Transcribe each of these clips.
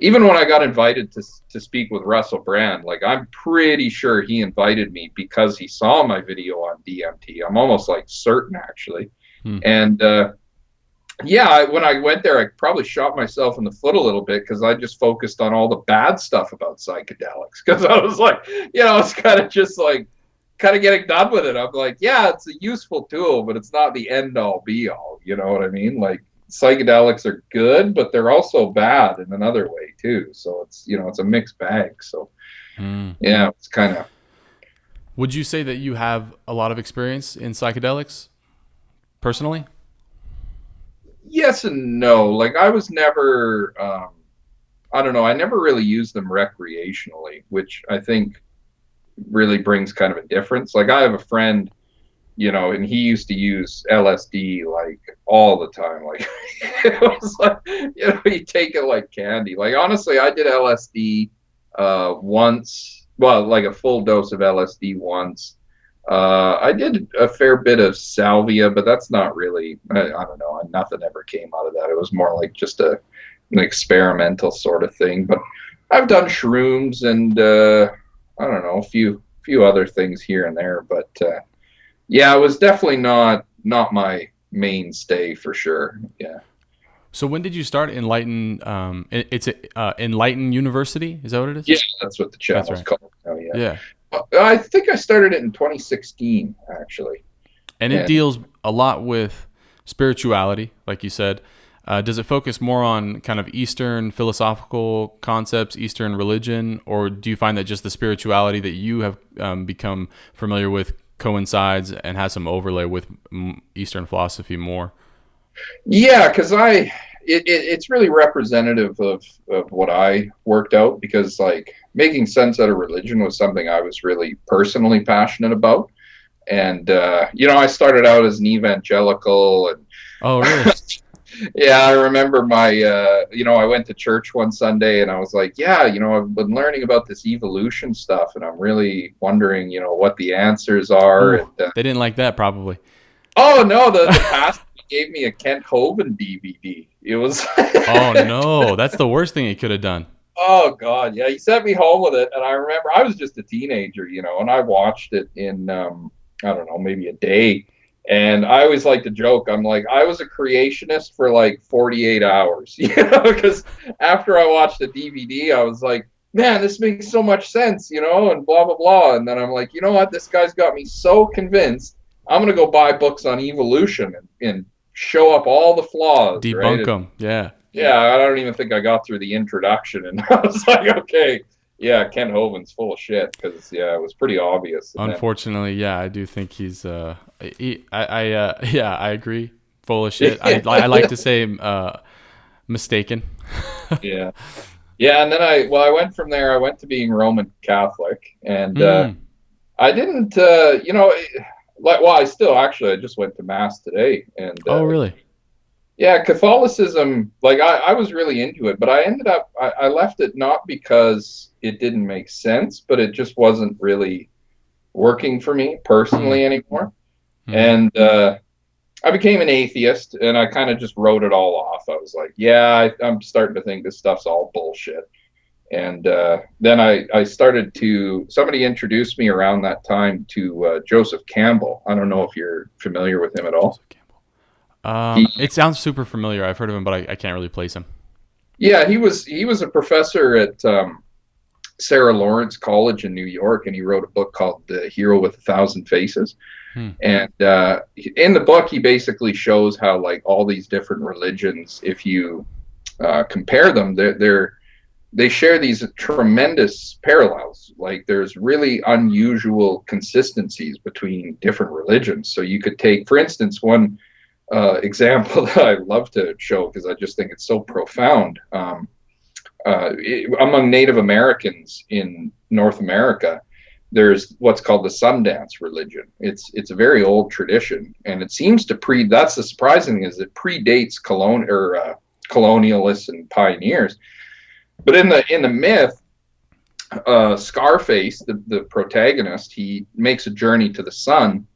even when I got invited to speak with Russell Brand, like I'm pretty sure he invited me because he saw my video on DMT. I'm almost like certain actually. Hmm. And when I went there, I probably shot myself in the foot a little bit because I just focused on all the bad stuff about psychedelics. Because I was like, it's kind of just like kind of getting done with it. I'm like, yeah, it's a useful tool, but it's not the end all be all. You know what I mean? Like psychedelics are good, but they're also bad in another way too. So it's a mixed bag. So Hmm. yeah, it's kind of Would you say that you have a lot of experience in psychedelics personally? yes and no. Like I was never, I don't know, I never really used them recreationally, which I think really brings kind of a difference. Like I have a friend, and he used to use LSD like all the time. Like it was like, he take it like candy. Like honestly, I did LSD once, well, like a full dose of LSD once. I did a fair bit of salvia, but that's not really, I don't know, nothing ever came out of that. It was more like just an experimental sort of thing. But I've done shrooms and I don't know, a few other things here and there, but yeah, it was definitely not my mainstay for sure. Yeah. So when did you start Enlighten? It's Enlighten University. Is that what it is? Yeah, that's what the That's channel's right. called. Oh yeah. Yeah, I think I started it in 2016 actually. and it And deals a lot with spirituality, like you said. Does it focus more on kind of Eastern philosophical concepts, Eastern religion, or do you find that just the spirituality that you have become familiar with coincides and has some overlay with Eastern philosophy more? yeah, because it's really representative of what I worked out because like making sense out of religion was something I was really personally passionate about. And I started out as an evangelical and Oh, really? yeah, I remember I went to church one Sunday and I was like, yeah, I've been learning about this evolution stuff and I'm really wondering, what the answers are. Ooh, And they didn't like that probably. oh no, the pastor gave me a Kent Hovind DVD. It was, Oh no, that's the worst thing he could have done. oh God, yeah, he sent me home with it. And I remember I was just a teenager, and I watched it in, I don't know, maybe a day. And I always like to joke. I'm like, I was a creationist for like 48 hours, because after I watched the DVD, I was like, man, this makes so much sense, and blah, blah, blah. And then I'm like, you know what? This guy's got me so convinced. I'm going to go buy books on evolution and show up all the flaws, right? Debunk And them. Yeah. yeah, I don't even think I got through the introduction. And I was like, okay, yeah, Ken Hovind's full of shit because, yeah, it was pretty obvious. And then, Unfortunately, yeah, I do think he's yeah, I agree. Full of shit. I like to say mistaken. yeah. Yeah, and then I went from there. I went to being Roman Catholic, and Mm. I didn't, I still actually I just went to mass today, and Oh, really? yeah, Catholicism, like I was really into it, but I ended up I left it not because it didn't make sense, but it just wasn't really working for me Mm. personally anymore, Mm. and I became an atheist, and I kind of just wrote it all off. I was like, yeah, I'm starting to think this stuff's all bullshit. And then I started somebody introduced me around that time to Joseph Campbell. I don't know if you're familiar with him at all. Joseph Campbell. He, It sounds super familiar. I've heard of him, but I can't really place him. yeah, he was a professor at Sarah Lawrence College in New York, and he wrote a book called The Hero with a Thousand Faces. Hmm. And in the book, he basically shows how like all these different religions, if you compare them, they share these tremendous parallels. Like there's really unusual consistencies between different religions. So you could take, for instance, one example that I love to show because I just think it's so profound. Among Native Americans in North America, there's what's called the Sundance religion. It's a very old tradition, and it seems to That's the surprising thing is it predates colonialists and pioneers. But in the myth, Scarface, the protagonist, he makes a journey to the sun,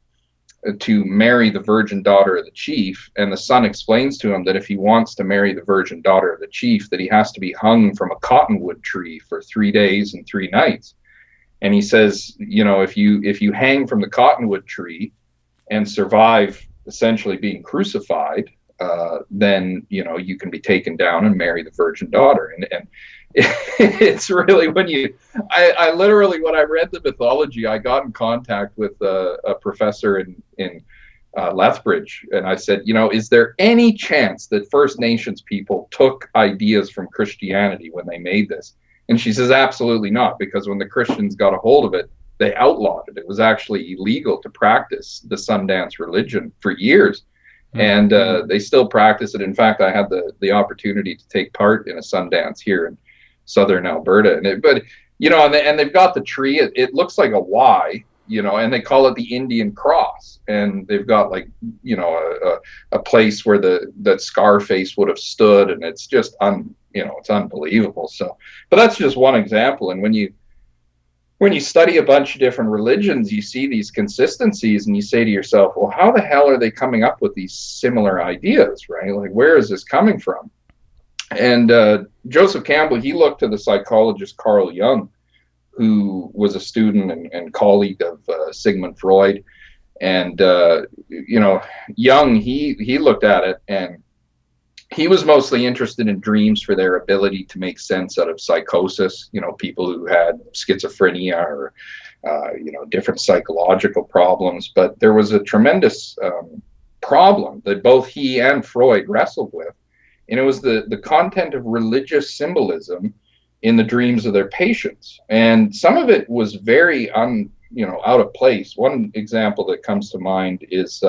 to marry the virgin daughter of the chief, and the son explains to him that if he wants to marry the virgin daughter of the chief, that he has to be hung from a cottonwood tree for 3 days and 3 nights. And he says, if you hang from the cottonwood tree and survive essentially being crucified, then you can be taken down and marry the virgin daughter. And it's really I literally, when I read the mythology, I got in contact with a professor in Lethbridge, and I said, is there any chance that First Nations people took ideas from Christianity when they made this? And she says, absolutely not, because when the Christians got a hold of it, they outlawed it. It was actually illegal to practice the Sundance religion for years. And they still practice it. In fact, I had the opportunity to take part in a Sundance here in southern Alberta. And they've got the tree. It looks like a Y, and they call it the Indian cross. And they've got a place where that Scarface would have stood, and it's just it's unbelievable. So, but that's just one example. And when you study a bunch of different religions, you see these consistencies, and you say to yourself, well, how the hell are they coming up with these similar ideas, right? Like, where is this coming from? And Joseph Campbell, he looked to the psychologist Carl Jung, who was a student and colleague of Sigmund Freud. And, Jung, he looked at it, and he was mostly interested in dreams for their ability to make sense out of psychosis, people who had schizophrenia or, different psychological problems. But there was a tremendous problem that both he and Freud wrestled with, and it was the content of religious symbolism in the dreams of their patients. And some of it was very out of place. One example that comes to mind is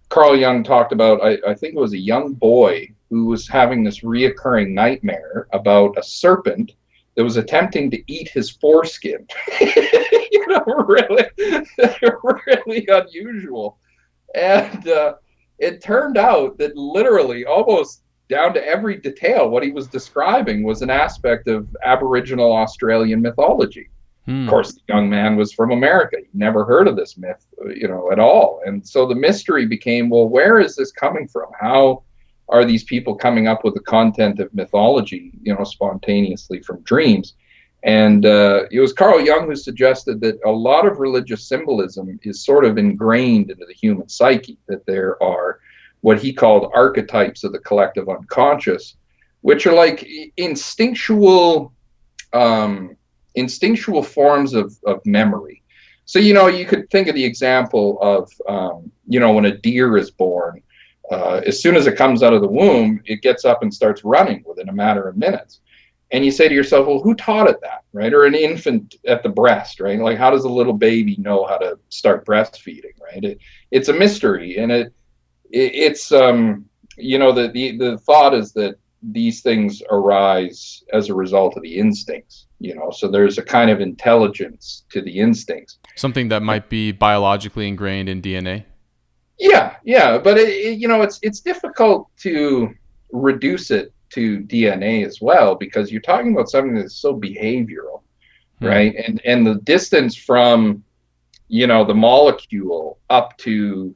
Carl Jung talked about, I think it was a young boy who was having this reoccurring nightmare about a serpent that was attempting to eat his foreskin. Really, really unusual. And it turned out that literally almost down to every detail, what he was describing was an aspect of Aboriginal Australian mythology. Of course, the young man was from America. He never heard of this myth, at all. And so the mystery became, well, where is this coming from? How are these people coming up with the content of mythology, spontaneously from dreams? And it was Carl Jung who suggested that a lot of religious symbolism is sort of ingrained into the human psyche, that there are what he called archetypes of the collective unconscious, which are like instinctual forms of memory. So, you could think of the example of, when a deer is born, as soon as it comes out of the womb, it gets up and starts running within a matter of minutes. And you say to yourself, well, who taught it that, right? Or an infant at the breast, right? Like, how does a little baby know how to start breastfeeding, right? It's a mystery. And it's the thought is that these things arise as a result of the instincts, so there's a kind of intelligence to the instincts. Something that might be biologically ingrained in DNA. Yeah, but it's difficult to reduce it to DNA as well, because you're talking about something that's so behavioral, right? And the distance from, the molecule up to,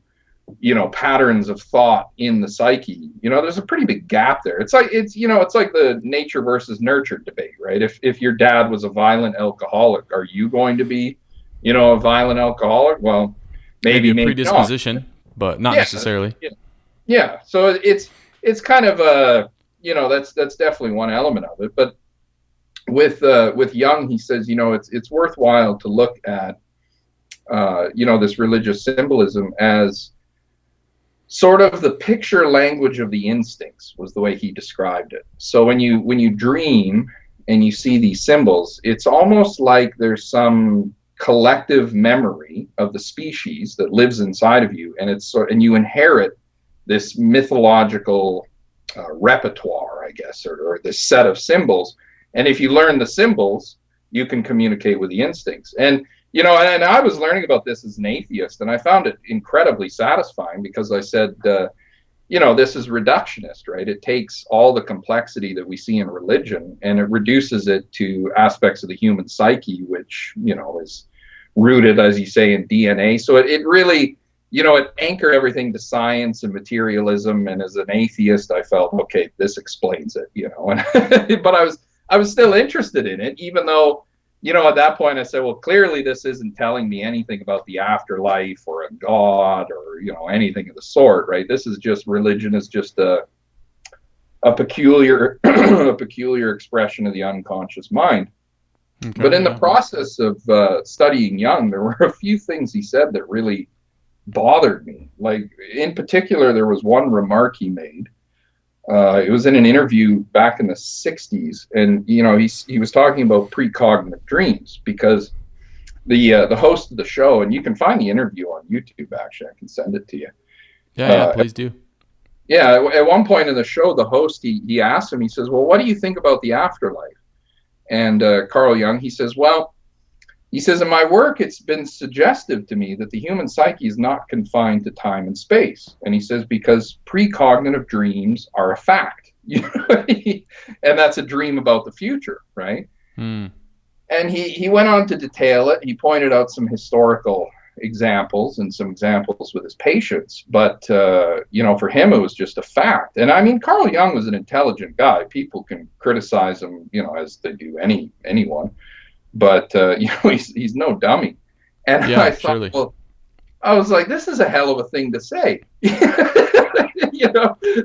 patterns of thought in the psyche, there's a pretty big gap there. It's like the nature versus nurture debate, right? If your dad was a violent alcoholic, are you going to be, a violent alcoholic? Well, maybe a predisposition, not. But not necessarily. Yeah. So it's kind of that's definitely one element of it. But with Jung, he says, it's worthwhile to look at this religious symbolism as sort of the picture language of the instincts, was the way he described it. So when you dream and you see these symbols, it's almost like there's some collective memory of the species that lives inside of you, and you inherit this mythological repertoire, I guess, or this set of symbols. And if you learn the symbols, you can communicate with the instincts. And and I was learning about this as an atheist, and I found it incredibly satisfying, because I said, this is reductionist, right? It takes all the complexity that we see in religion and it reduces it to aspects of the human psyche, which, is rooted, as you say, in DNA. So it really, it anchored everything to science and materialism. And as an atheist, I felt, okay, this explains it, And, but I was still interested in it, even though, at that point I said, well, clearly this isn't telling me anything about the afterlife or a God or, anything of the sort, right? This is just, religion is just a peculiar, a peculiar expression of the unconscious mind. Okay, But in the yeah. process of studying Jung, there were a few things he said that really bothered me. Like, in particular, there was one remark he made. It was in an interview back in the 60s. And, he was talking about precognitive dreams, because the host of the show, and you can find the interview on YouTube, actually, I can send it to you. Yeah, please do. Yeah, at one point in the show, the host, he asked him, he says, well, what do you think about the afterlife? And Carl Jung, he says, well, he says, in my work, it's been suggestive to me that the human psyche is not confined to time and space. And he says, because precognitive dreams are a fact. And that's a dream about the future, right? Hmm. And he went on to detail it. He pointed out some historical examples and some examples with his patients. But, for him, it was just a fact. And I mean, Carl Jung was an intelligent guy. People can criticize him, as they do anyone. But he's no dummy. And I Yeah, thought, surely. well, I was like, this is a hell of a thing to say.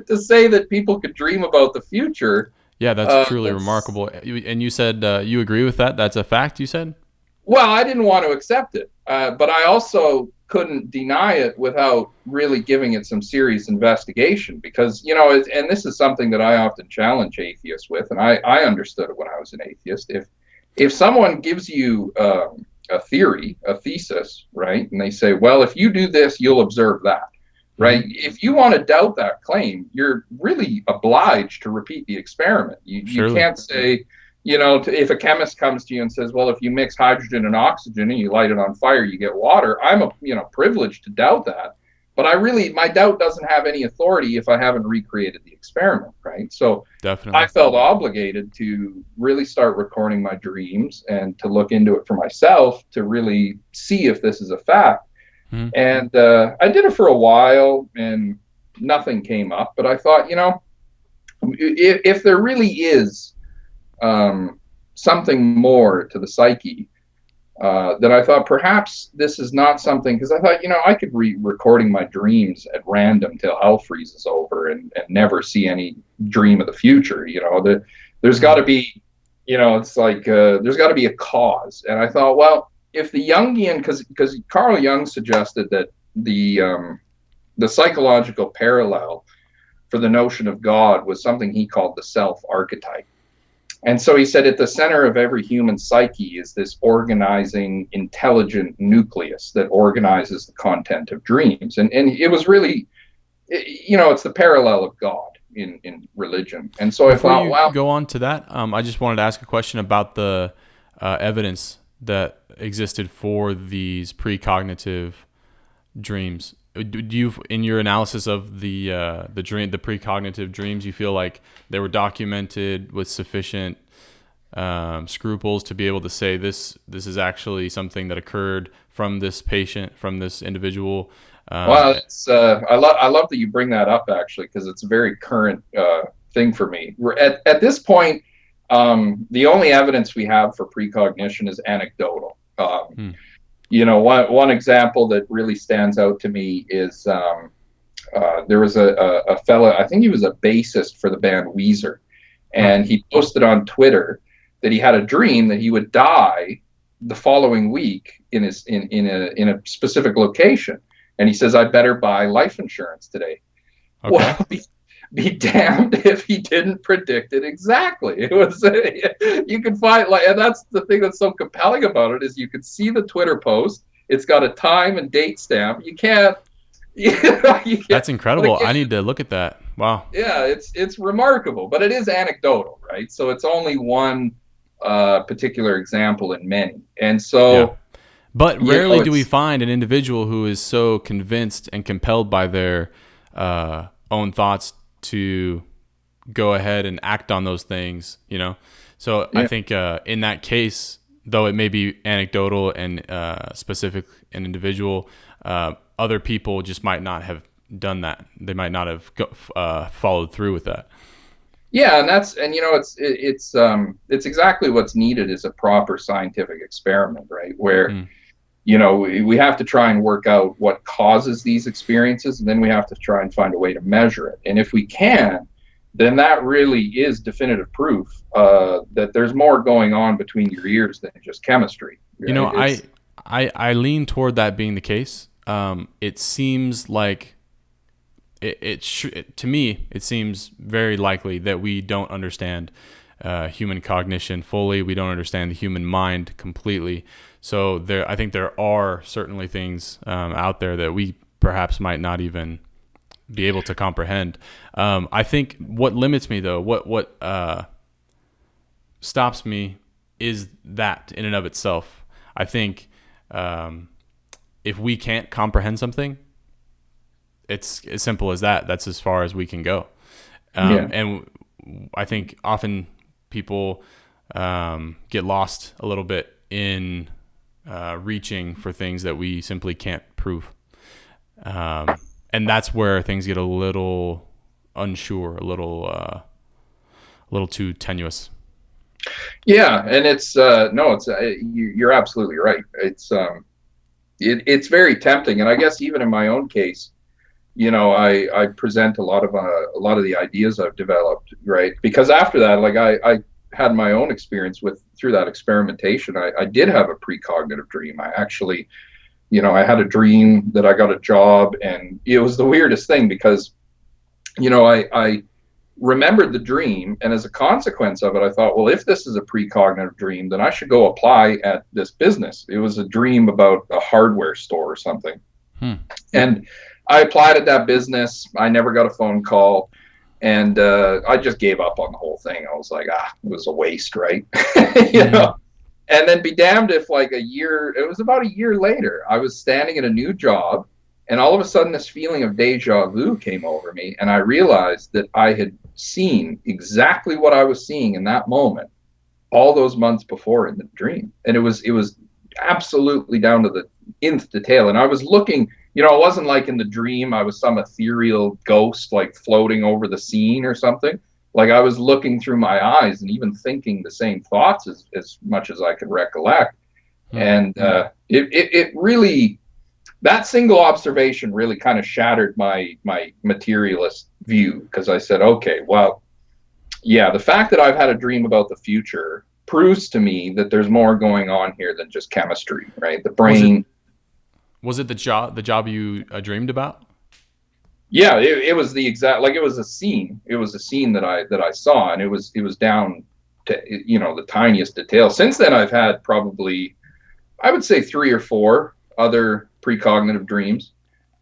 To say that people could dream about the future. Yeah, that's truly That's remarkable. And you said you agree with that? That's a fact, you said? Well, I didn't want to accept it, but I also couldn't deny it without really giving it some serious investigation, because and this is something that I often challenge atheists with, and I understood it when I was an atheist. If someone gives you a theory, a thesis, right, and they say, well, if you do this, you'll observe that, right? Mm-hmm. If you want to doubt that claim, you're really obliged to repeat the experiment. You Surely. can't say, if a chemist comes to you and says, well, if you mix hydrogen and oxygen and you light it on fire, you get water. I'm privileged to doubt that. But my doubt doesn't have any authority if I haven't recreated the experiment, right? So I Definitely. felt obligated to really start recording my dreams and to look into it for myself to really see if this is a fact. Mm-hmm. And I did it for a while and nothing came up. But I thought, if there really is something more to the psyche, that I thought perhaps this is not something, because I thought, I could be recording my dreams at random till hell freezes over and never see any dream of the future. There's got to be, it's like there's got to be a cause. And I thought, well, if the Jungian, because Carl Jung suggested that the psychological parallel for the notion of God was something he called the self archetype. And so he said, at the center of every human psyche is this organizing, intelligent nucleus that organizes the content of dreams. And it was really, it's the parallel of God in religion. And so Before I thought, you well, go on to that, I just wanted to ask a question about the evidence that existed for these precognitive dreams. Do you, in your analysis of the precognitive dreams, you feel like they were documented with sufficient scruples to be able to say this is actually something that occurred from this patient, from this individual? well, I love that you bring that up, actually, because it's a very current thing for me. We're at this point, the only evidence we have for precognition is anecdotal. One example that really stands out to me is there was a fella, I think he was a bassist for the band Weezer, and he posted on Twitter that he had a dream that he would die the following week in a specific location, and he says, "I better buy life insurance today." Okay. Well, be damned if he didn't predict it exactly. It was you can find, and that's the thing that's so compelling about it, is you can see the Twitter post. It's got a time and date stamp. You can't. That's But incredible. again, I need to look at that. Wow. yeah, it's remarkable, but it is anecdotal, right? So it's only one particular example in many, and Yeah. so But rarely do we it's find an individual who is so convinced and compelled by their own thoughts to go ahead and act on those things. So I yeah. think in that case, though it may be anecdotal and specific and individual, other people just might not have done that. They might not have followed through with that. Yeah, and it's exactly what's needed is a proper scientific experiment, right? Where Hmm. we have to try and work out what causes these experiences, and then we have to try and find a way to measure it. And if we can, then that really is definitive proof that there's more going on between your ears than just chemistry. You know, Right? It's I lean toward that being the case. It seems like to me, it seems very likely that we don't understand human cognition fully. We don't understand the human mind completely. So I think there are certainly things out there that we perhaps might not even be able to comprehend. I think what limits me, though, what stops me, is that in and of itself. I think if we can't comprehend something, it's as simple as that. That's as far as we can go. yeah. And I think often people get lost a little bit in reaching for things that we simply can't prove. And that's where things get a little unsure, a little too tenuous. Yeah, and it's no, it's you're absolutely right. It's very tempting, and I guess even in my own case, I present a lot of the ideas I've developed, right? Because after that, like I had my own experience with through that experimentation. I did have a precognitive dream. I actually, I had a dream that I got a job, and it was the weirdest thing because, I remembered the dream, and as a consequence of it, I thought, well, if this is a precognitive dream, then I should go apply at this business. It was a dream about a hardware store or something. Hmm. And I applied at that business. I never got a phone call. And I just gave up on the whole thing. I was like, it was a waste, right? you Mm-hmm. know. And then be damned if like it was about a year later, I was standing at a new job, and all of a sudden this feeling of deja vu came over me, and I realized that I had seen exactly what I was seeing in that moment all those months before in the dream. And it was absolutely down to the nth detail. And I was looking, it wasn't like in the dream I was some ethereal ghost like floating over the scene or something. Like I was looking through my eyes and even thinking the same thoughts as much as I could recollect. Hmm. And it really, that single observation really kind of shattered my materialist view, because I said, okay, well, yeah, the fact that I've had a dream about the future proves to me that there's more going on here than just chemistry, right? The Was it brain. was it the job you dreamed about? Yeah, it was the exact, like, it was a scene. It was a scene that I saw, and it was down to the tiniest detail. Since then, I've had probably, I would say, 3 or 4 other precognitive dreams,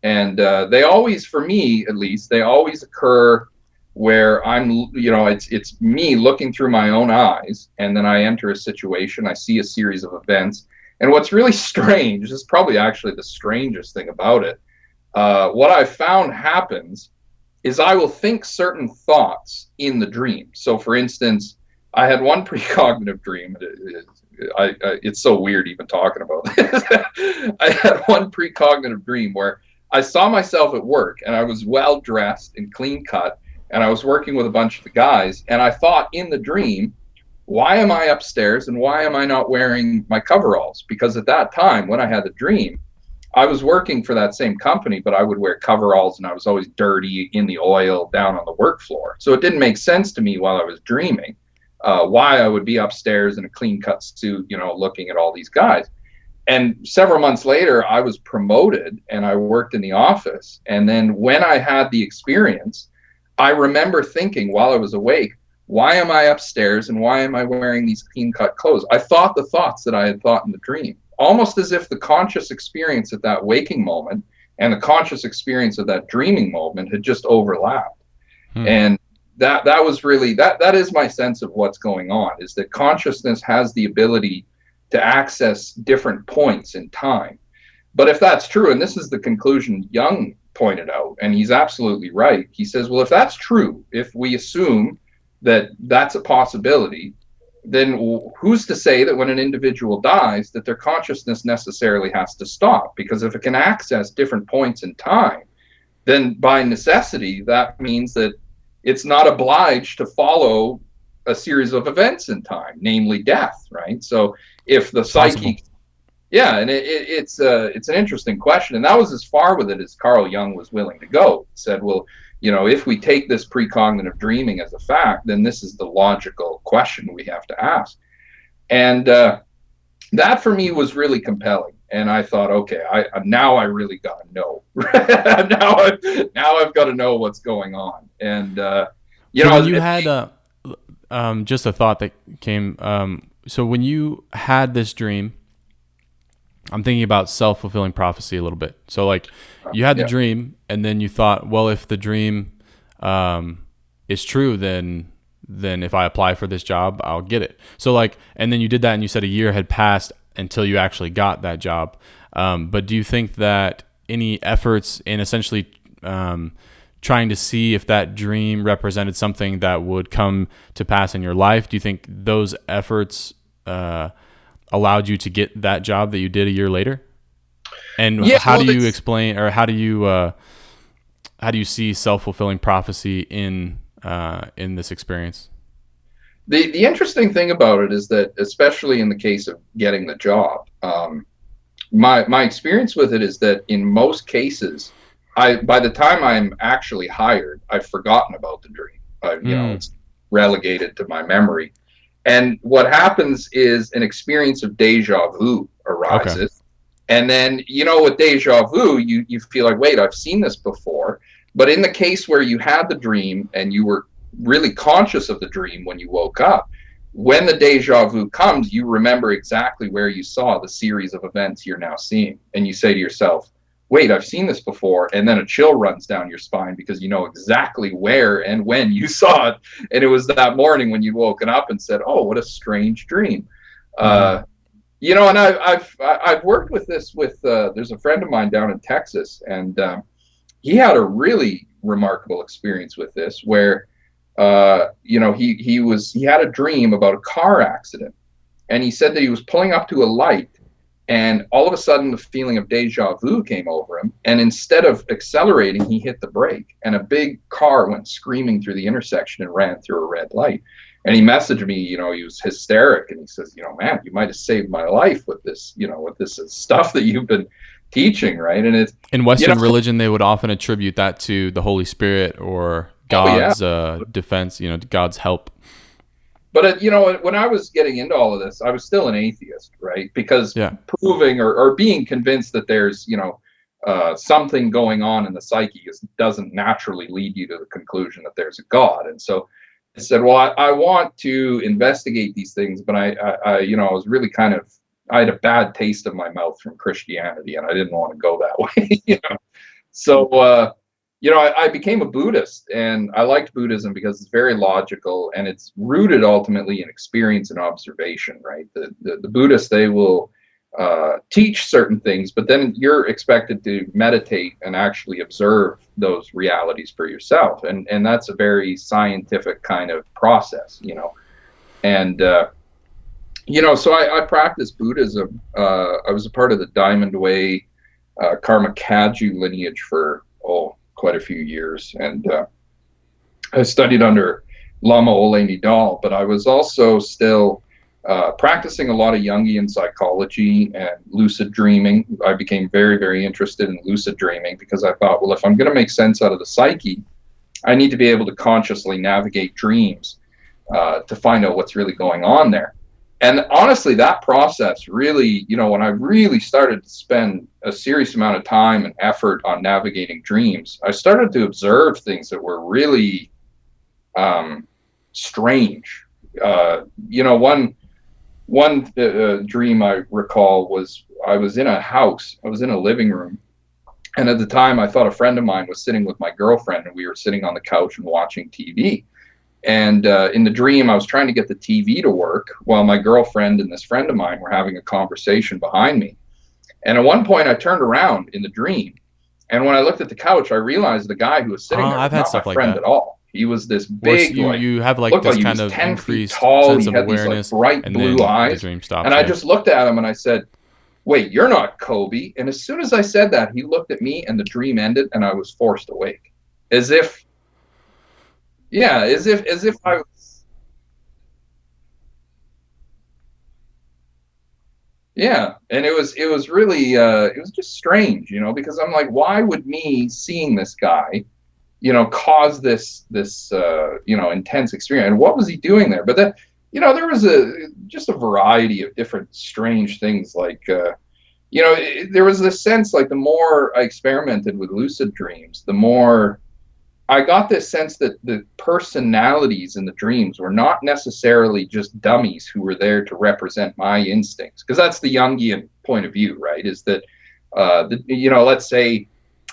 and they always, for me at least, they always occur where it's me looking through my own eyes, and then I enter a situation, I see a series of events, and what's really strange, this is probably actually the strangest thing about it. What I found happens is I will think certain thoughts in the dream. So, for instance, I had one precognitive dream. It's so weird even talking about this. I had one precognitive dream where I saw myself at work, and I was well dressed and clean cut, and I was working with a bunch of the guys, and I thought in the dream, why am I upstairs and why am I not wearing my coveralls? Because at that time when I had the dream, I was working for that same company, but I would wear coveralls and I was always dirty in the oil down on the work floor. So it didn't make sense to me while I was dreaming why I would be upstairs in a clean cut suit, looking at all these guys. And several months later, I was promoted and I worked in the office. And then when I had the experience, I remember thinking while I was awake, why am I upstairs and why am I wearing these clean cut clothes? I thought the thoughts that I had thought in the dream, almost as if the conscious experience at that waking moment and the conscious experience of that dreaming moment had just overlapped. Hmm. And that was really, that is my sense of what's going on, is that consciousness has the ability to access different points in time. But if that's true, and this is the conclusion Jung pointed out, and he's absolutely right. He says, well, if that's true, if we assume that that's a possibility, then who's to say that when an individual dies that their consciousness necessarily has to stop? Because if it can access different points in time, then by necessity that means that it's not obliged to follow a series of events in time, namely death, right? So if the It's possible. psyche, yeah, and it's an interesting question, and that was as far with it as Carl Jung was willing to go. He said, well, if we take this precognitive dreaming as a fact, then this is the logical question we have to ask. And that for me was really compelling. And I thought, okay, now I really got to know. Now I've got to know what's going on. And So when you it, had just a thought that came. So when you had this dream, I'm thinking about self-fulfilling prophecy a little bit. So like you had the yeah, dream and then you thought, well, if the dream is true, then if I apply for this job, I'll get it. So like, and then you did that and you said a year had passed until you actually got that job. But do you think that any efforts in essentially trying to see if that dream represented something that would come to pass in your life, do you think those efforts allowed you to get that job that you did a year later? And yeah. how Well, do you it's explain, or how do you see self-fulfilling prophecy in this experience? the interesting thing about it is that, especially in the case of getting the job, my experience with it is that in most cases, by the time I'm actually hired, I've forgotten about the dream. Mm, It's relegated to my memory. And what happens is an experience of deja vu okay. arises. And then, with deja vu, you feel like, wait, I've seen this before. But in the case where you had the dream and you were really conscious of the dream when you woke up, when the deja vu comes, you remember exactly where you saw the series of events you're now seeing. And you say to yourself, wait, I've seen this before. And then a chill runs down your spine because you know exactly where and when you saw it. And it was that morning when you'd woken up and said, oh, what a strange dream. Mm-hmm. And I've worked with this with there's a friend of mine down in Texas, and he had a really remarkable experience with this where he had a dream about a car accident, and he said that he was pulling up to a light, and all of a sudden the feeling of deja vu came over him, and instead of accelerating, he hit the brake, and a big car went screaming through the intersection and ran through a red light. And he messaged me, he was hysteric, and he says, man, you might have saved my life with this, with this stuff that you've been teaching, right? And it's, In you know Western religion, they would often attribute that to the Holy Spirit or oh yeah. God's defense, God's help. But when I was getting into all of this, I was still an atheist, right? Because Yeah. proving or being convinced that there's something going on in the psyche doesn't naturally lead you to the conclusion that there's a God. And so I said, well, I want to investigate these things, but I was really I had a bad taste in my mouth from Christianity, and I didn't want to go that way. So, I became a Buddhist, and I liked Buddhism because it's very logical and it's rooted ultimately in experience and observation, right? The Buddhists, they will teach certain things, but then you're expected to meditate and actually observe those realities for yourself. And that's a very scientific kind of process. And, so I practiced Buddhism. I was a part of the Diamond Way Karma Kagyu lineage for quite a few years, and I studied under Lama Ole Nidal, but I was also still practicing a lot of Jungian psychology and lucid dreaming. I became very, very interested in lucid dreaming because I thought, well, if I'm going to make sense out of the psyche, I need to be able to consciously navigate dreams to find out what's really going on there. And honestly, that process really, when I really started to spend a serious amount of time and effort on navigating dreams, I started to observe things that were really strange. One dream I recall was I was in a house, I was in a living room, and at the time I thought a friend of mine was sitting with my girlfriend, and we were sitting on the couch and watching TV. And in the dream, I was trying to get the TV to work while my girlfriend and this friend of mine were having a conversation behind me. And at one point, I turned around in the dream. And when I looked at the couch, I realized the guy who was sitting there I've was had not my stuff like friend at that. all. He was this Where big, like, you have like looked this like he kind was of 10 feet increased tall. sense He of had these like awareness, bright and blue then the eyes. dream And stops. I Yeah. just looked at him and I said, wait, you're not Kobe. And as soon as I said that, he looked at me and the dream ended and I was forced awake. As if, yeah, as if I was, yeah. And it was really, it was just strange, because I'm like, why would me seeing this guy, cause this intense experience? And what was he doing there? But then, there was just a variety of different strange things. Like, there was this sense, like, the more I experimented with lucid dreams, the more I got this sense that the personalities in the dreams were not necessarily just dummies who were there to represent my instincts. Because that's the Jungian point of view, right? Is that, let's say,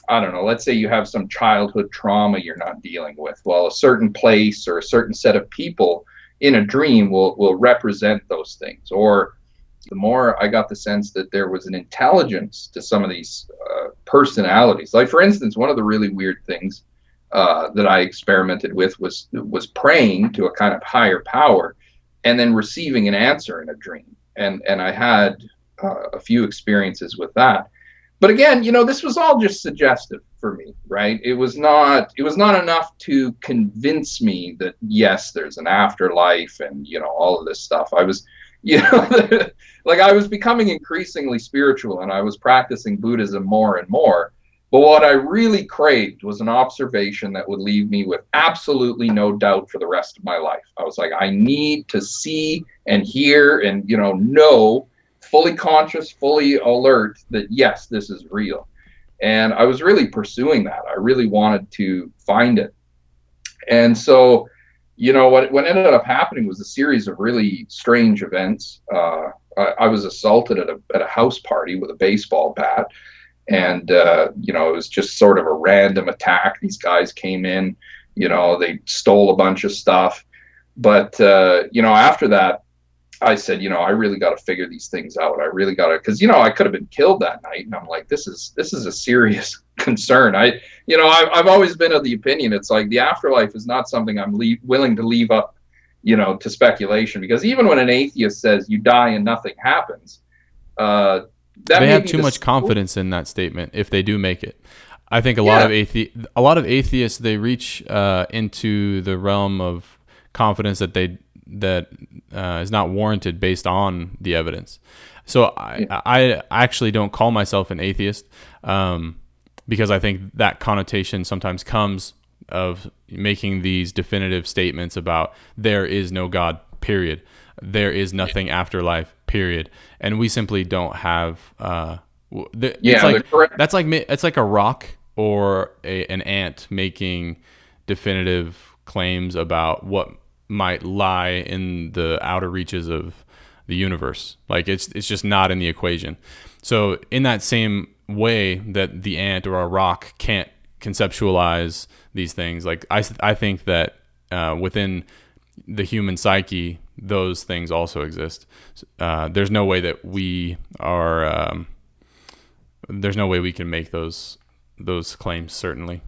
I don't know, let's say you have some childhood trauma you're not dealing with. Well, a certain place or a certain set of people in a dream will represent those things. Or the more I got the sense that there was an intelligence to some of these personalities. Like, for instance, one of the really weird things that I experimented with was praying to a kind of higher power and then receiving an answer in a dream. And I had a few experiences with that. But again, this was all just suggestive for me, right? It was not enough to convince me that yes, there's an afterlife and all of this stuff. I was, you know, like, I was becoming increasingly spiritual and I was practicing Buddhism more and more. But what I really craved was an observation that would leave me with absolutely no doubt for the rest of my life. I was like, I need to see and hear and, know, fully conscious, fully alert, that yes, this is real. And I was really pursuing that. I really wanted to find it. And so, what ended up happening was a series of really strange events. I was assaulted at a house party with a baseball bat. And, it was just sort of a random attack. These guys came in, they stole a bunch of stuff. But, after that, I said, I really got to figure these things out. I really got to, because, I could have been killed that night. And I'm like, this is a serious concern. I've always been of the opinion, it's like the afterlife is not something I'm willing to leave up, to speculation. Because even when an atheist says you die and nothing happens, that They may have be too the much confidence in that statement if they do make it. I think yeah. a lot of atheists, they reach into the realm of confidence that is not warranted based on the evidence. So I actually don't call myself an atheist, because I think that connotation sometimes comes of making these definitive statements about there is no God, period. There is nothing after life, period. And we simply don't have. It's Yeah, they're like correct. it's like a rock or an ant making definitive claims about what might lie in the outer reaches of the universe. Like it's just not in the equation. So in that same way that the ant or a rock can't conceptualize these things, like I think that within the human psyche, those things also exist. There's no way that we are. There's no way we can make those claims. Certainly.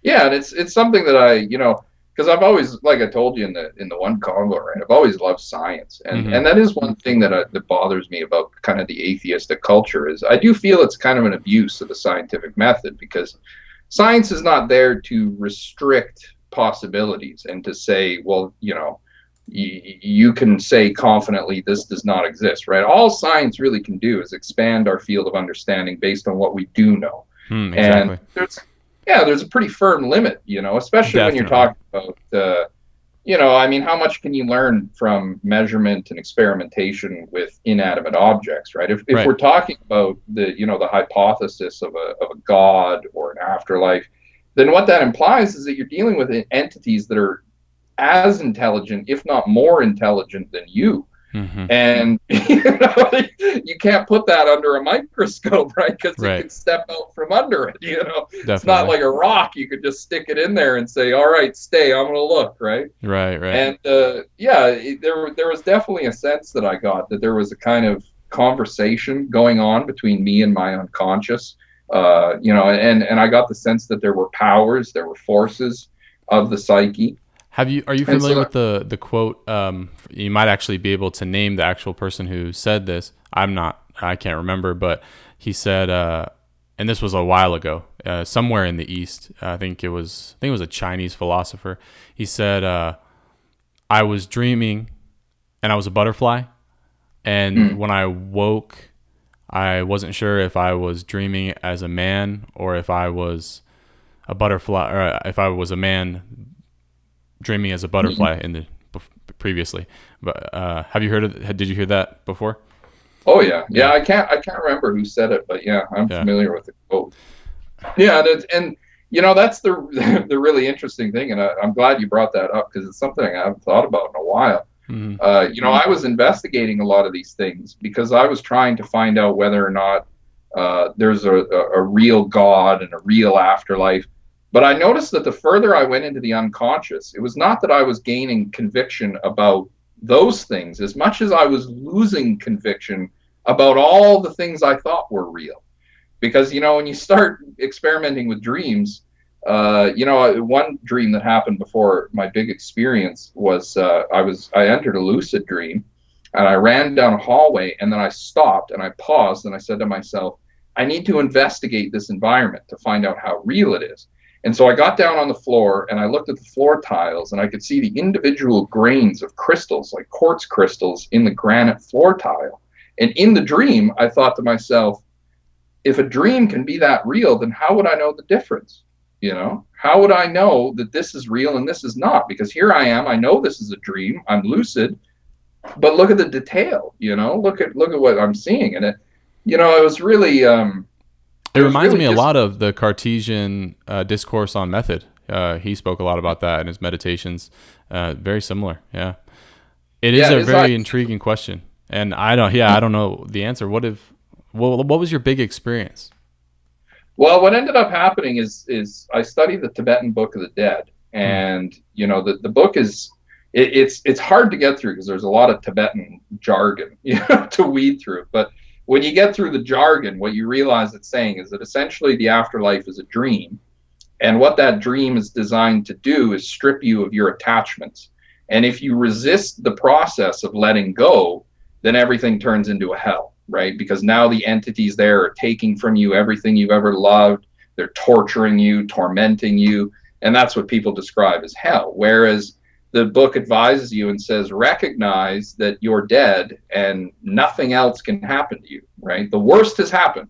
Yeah, and it's something that because I've always, like I told you in the one convo, right? I've always loved science, and Mm-hmm. and that is one thing that bothers me about kind of the atheistic culture is I do feel it's kind of an abuse of the scientific method, because science is not there to restrict possibilities and to say, well, you can say confidently this does not exist, right? All science really can do is expand our field of understanding based on what we do know. And Exactly. there's a pretty firm limit, especially when you're Definitely. talking about, I mean, how much can you learn from measurement and experimentation with inanimate objects, right? If Right. we're talking about the hypothesis of a god or an afterlife, then what that implies is that you're dealing with entities that are as intelligent, if not more intelligent than you. Mm-hmm. And you can't put that under a microscope, right? Because it Right. could step out from under it. It's not Definitely. like a rock. You could just stick it in there and say, "All right, stay. I'm going to look." Right. Right. Right. And there was definitely a sense that I got that there was a kind of conversation going on between me and my unconscious. And I got the sense that there were powers, there were forces of the psyche. Are you And familiar so, with the quote? You might actually be able to name the actual person who said this. I'm not. I can't remember, but he said, and this was a while ago, somewhere in the East. I think it was a Chinese philosopher. He said, "I was dreaming, and I was a butterfly, and mm, when I woke, I wasn't sure if I was dreaming as a man or if I was a butterfly, or if I was a man dreaming as a mm. butterfly in the previously." But have you heard of? Did you hear that before? Oh yeah, yeah. Yeah, I can't remember who said it, but yeah, I'm yeah. familiar with the quote. Yeah, and that's the the really interesting thing, and I'm glad you brought that up because it's something I haven't thought about in a while. Mm-hmm. I was investigating a lot of these things because I was trying to find out whether or not there's a real God and a real afterlife. But I noticed that the further I went into the unconscious, it was not that I was gaining conviction about those things as much as I was losing conviction about all the things I thought were real. Because when you start experimenting with dreams, one dream that happened before my big experience was I entered a lucid dream, and I ran down a hallway, and then I stopped and I paused and I said to myself, I need to investigate this environment to find out how real it is. And so I got down on the floor and I looked at the floor tiles, and I could see the individual grains of crystals, like quartz crystals, in the granite floor tile. And in the dream, I thought to myself, if a dream can be that real, then how would I know the difference? How would I know that this is real and this is not? Because here I am, I know this is a dream, I'm lucid, but look at the detail. Look at what I'm seeing, and it was really It it was reminds really me a just lot of the Cartesian discourse on method. He spoke a lot about that in his meditations. Very similar. Yeah, it is yeah, it a is like very intriguing question, and I don't. Yeah, I don't know the answer. What was your big experience? well, what ended up happening is I studied the Tibetan Book of the Dead, Hmm. and the book is it's hard to get through because there's a lot of Tibetan jargon to weed through. But when you get through the jargon, what you realize it's saying is that essentially the afterlife is a dream, and what that dream is designed to do is strip you of your attachments. And if you resist the process of letting go, then everything turns into a hell, right? Because now the entities there are taking from you everything you've ever loved. They're torturing you, tormenting you. And that's what people describe as hell. Whereas the book advises you and says, recognize that you're dead and nothing else can happen to you, right? The worst has happened.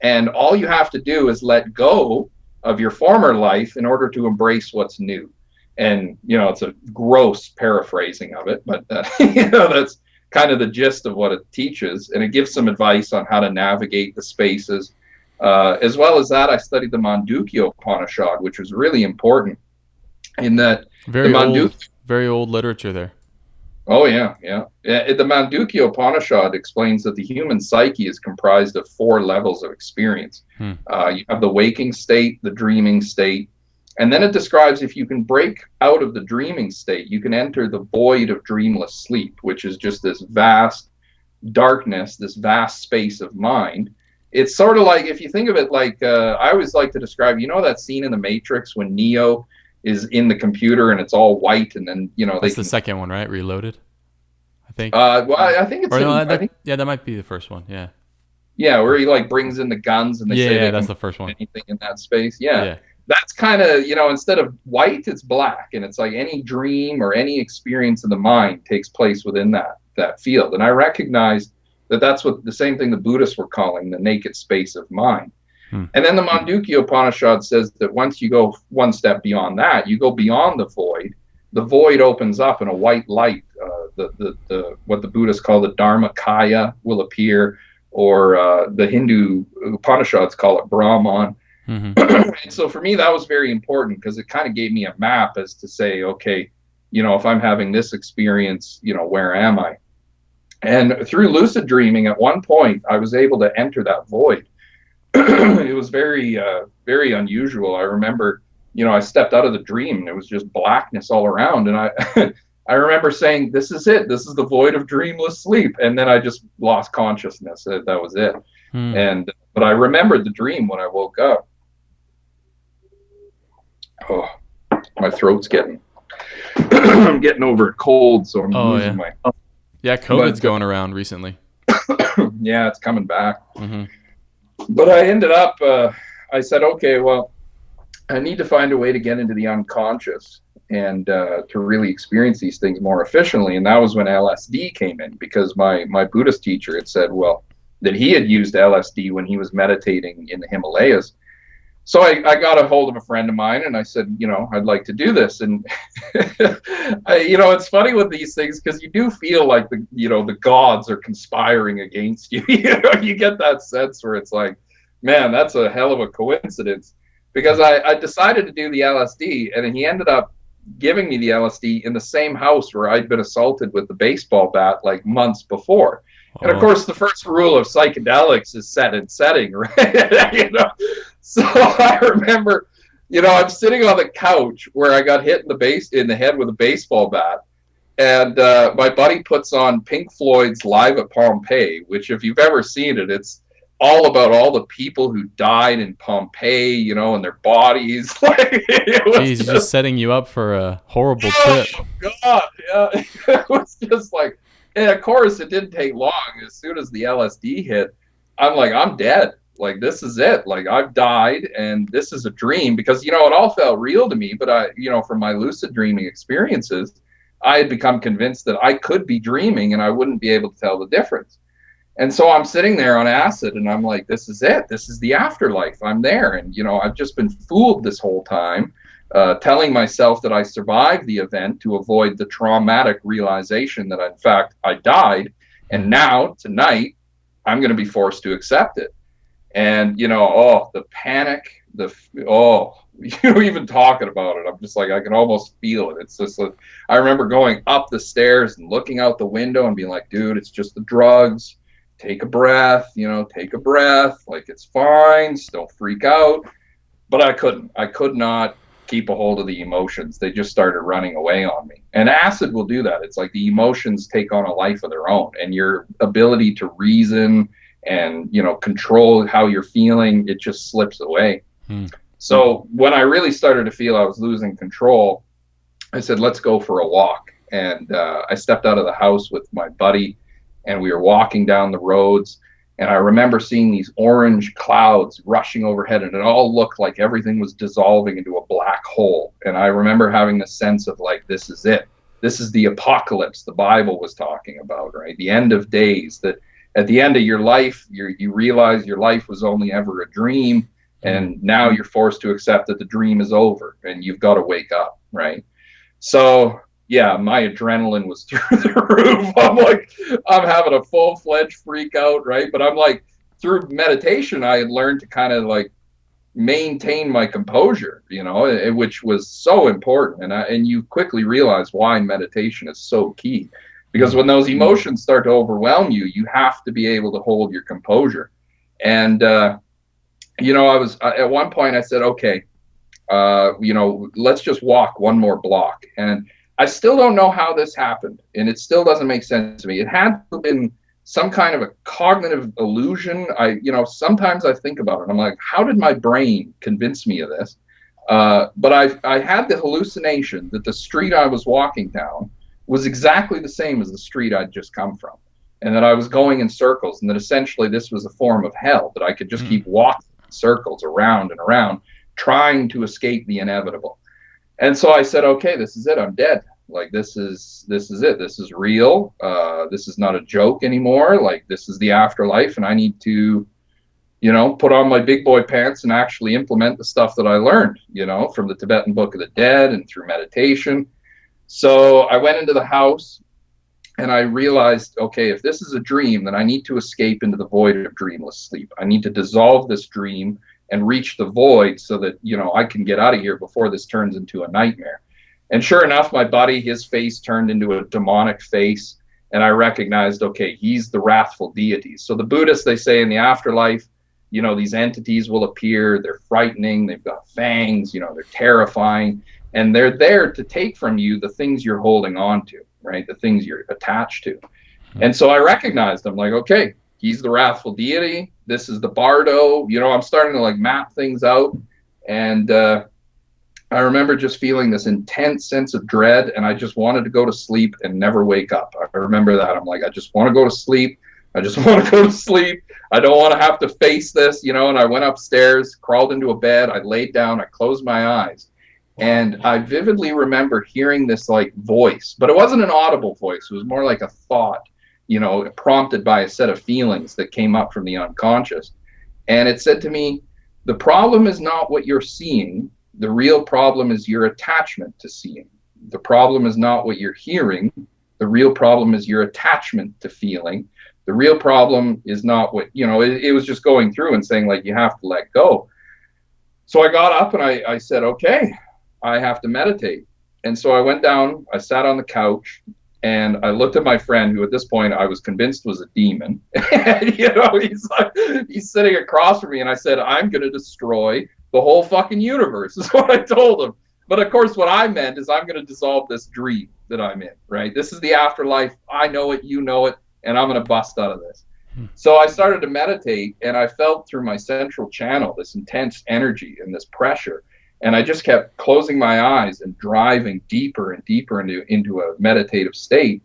And all you have to do is let go of your former life in order to embrace what's new. And, it's a gross paraphrasing of it, but, that's kind of the gist of what it teaches. And it gives some advice on how to navigate the spaces. As well as that, I studied the Mandukya Upanishad, which was really important in that the Mandukya. Very old literature there. Oh yeah, yeah. The Mandukya Upanishad explains that the human psyche is comprised of four levels of experience. Hmm. You have the waking state, the dreaming state, and then it describes if you can break out of the dreaming state, you can enter the void of dreamless sleep, which is just this vast darkness, this vast space of mind. It's sort of like, if you think of it like, I always like to describe, that scene in the Matrix when Neo is in the computer and it's all white, and then they That's the can second one, right? Reloaded, I think. well, I think it's Or no, in. I that think yeah, that might be the first one. Yeah. yeah, where he like brings in the guns and they Yeah, say yeah, they that's can the first do one. anything in that space. Yeah, Yeah. that's kind of instead of white, it's black, and it's like any dream or any experience in the mind takes place within that field. And I recognize that that's what the same thing the Buddhists were calling the naked space of mind. Hmm. And then the Mandukya Upanishad says that once you go one step beyond that, you go beyond the void. The void opens up, and a white light, the what the Buddhists call the Dharmakaya, will appear, or the Hindu Upanishads call it Brahman. Mm-hmm. And so for me, that was very important because it kind of gave me a map as to say, okay, if I'm having this experience, where am I? And through lucid dreaming, at one point, I was able to enter that void. It was very unusual. I remember, I stepped out of the dream and it was just blackness all around. And I, I remember saying, this is it. This is the void of dreamless sleep. And then I just lost consciousness. That was it. Hmm. But I remembered the dream when I woke up. Oh, My throat's getting I'm getting over a cold, so I'm Oh losing yeah, my. yeah. COVID's But going around recently. yeah, it's coming back. Hmm. But I ended up. I said, okay, well, I need to find a way to get into the unconscious and to really experience these things more efficiently. And that was when LSD came in, because my Buddhist teacher had said, well, that he had used LSD when he was meditating in the Himalayas. So I got a hold of a friend of mine and I said, I'd like to do this. And, it's funny with these things because you do feel like the gods are conspiring against you. You get that sense where it's like, man, that's a hell of a coincidence, because I decided to do the LSD and he ended up giving me the LSD in the same house where I'd been assaulted with the baseball bat like months before. And of Oh, course, the first rule of psychedelics is set and setting, right? So I remember, I'm sitting on the couch where I got hit in the head with a baseball bat, and my buddy puts on Pink Floyd's Live at Pompeii, which, if you've ever seen it, it's all about all the people who died in Pompeii, and their bodies. Like, it was geez, he's just just, setting you up for a horrible oh trip. God, yeah, it was just like, and of course, it didn't take long. As soon as the LSD hit, I'm like, I'm dead. Like, this is it. Like, I've died, and this is a dream, because it all felt real to me. But from my lucid dreaming experiences, I had become convinced that I could be dreaming and I wouldn't be able to tell the difference. And so I'm sitting there on acid and I'm like, this is it. This is the afterlife. I'm there. And, I've just been fooled this whole time, telling myself that I survived the event to avoid the traumatic realization that, in fact, I died. And now, tonight, I'm going to be forced to accept it. And, the panic, even talking about it, I'm just like, I can almost feel it. It's just like, I remember going up the stairs and looking out the window and being like, dude, it's just the drugs. Take a breath, take a breath. Like, it's fine. Don't freak out. But I couldn't. I could not keep a hold of the emotions. They just started running away on me. And acid will do that. It's like the emotions take on a life of their own, and your ability to reason and, control how you're feeling, it just slips away. Hmm. So when I really started to feel I was losing control, I said, let's go for a walk. And I stepped out of the house with my buddy, and we were walking down the roads. And I remember seeing these orange clouds rushing overhead, and it all looked like everything was dissolving into a black hole. And I remember having the sense of, like, this is it. This is the apocalypse the Bible was talking about, right? The end of days, that at the end of your life, you realize your life was only ever a dream. And now you're forced to accept that the dream is over and you've got to wake up, right? So yeah, my adrenaline was through the roof. I'm like, I'm having a full-fledged freak out, right? But I'm like, through meditation, I had learned to kind of like maintain my composure, which was so important. And you quickly realize why meditation is so key, because when those emotions start to overwhelm you, you have to be able to hold your composure. And I was at one point I said, okay, let's just walk one more block. And I still don't know how this happened, and it still doesn't make sense to me. It had to have been some kind of a cognitive illusion. Sometimes I think about it. I'm like, how did my brain convince me of this? But I had the hallucination that the street I was walking down was exactly the same as the street I'd just come from, and that I was going in circles, and that essentially this was a form of hell, that I could just keep walking in circles around and around, trying to escape the inevitable. And so I said, okay, this is it. I'm dead. Like, this is it. This is real. This is not a joke anymore. Like, this is the afterlife, and I need to, put on my big boy pants and actually implement the stuff that I learned, from the Tibetan Book of the Dead and through meditation. So I went into the house and I realized, okay, if this is a dream, then I need to escape into the void of dreamless sleep. I need to dissolve this dream and reach the void so that, I can get out of here before this turns into a nightmare. And sure enough, my buddy, his face turned into a demonic face. And I recognized, okay, he's the wrathful deity. So the Buddhists, they say in the afterlife, these entities will appear. They're frightening. They've got fangs, they're terrifying. And they're there to take from you the things you're holding on to, right? The things you're attached to. And so I recognized them, like, okay, he's the wrathful deity. This is the bardo. I'm starting to like map things out. And I remember just feeling this intense sense of dread, and I just wanted to go to sleep and never wake up. I remember that. I'm like, I just want to go to sleep. I just want to go to sleep. I don't want to have to face this, you know. And I went upstairs, crawled into a bed. I laid down. I closed my eyes. And I vividly remember hearing this like voice, but it wasn't an audible voice. It was more like a thought, you know, prompted by a set of feelings that came up from the unconscious. And it said to me, the problem is not what you're seeing. The real problem is your attachment to seeing. The problem is not what you're hearing. The real problem is your attachment to feeling. The real problem is not what, you know, it was just going through and saying, like, you have to let go. So I got up and I said, okay, I have to meditate. And so I went down, I sat on the couch, and I looked at my friend, who at this point I was convinced was a demon. And, you know, he's sitting across from me, and I said, I'm going to destroy the whole fucking universe, is what I told him. But of course, what I meant is I'm going to dissolve this dream that I'm in, right? This is the afterlife. I know it, you know it, and I'm going to bust out of this. So I started to meditate, and I felt through my central channel this intense energy and this pressure. And I just kept closing my eyes and driving deeper and deeper into a meditative state.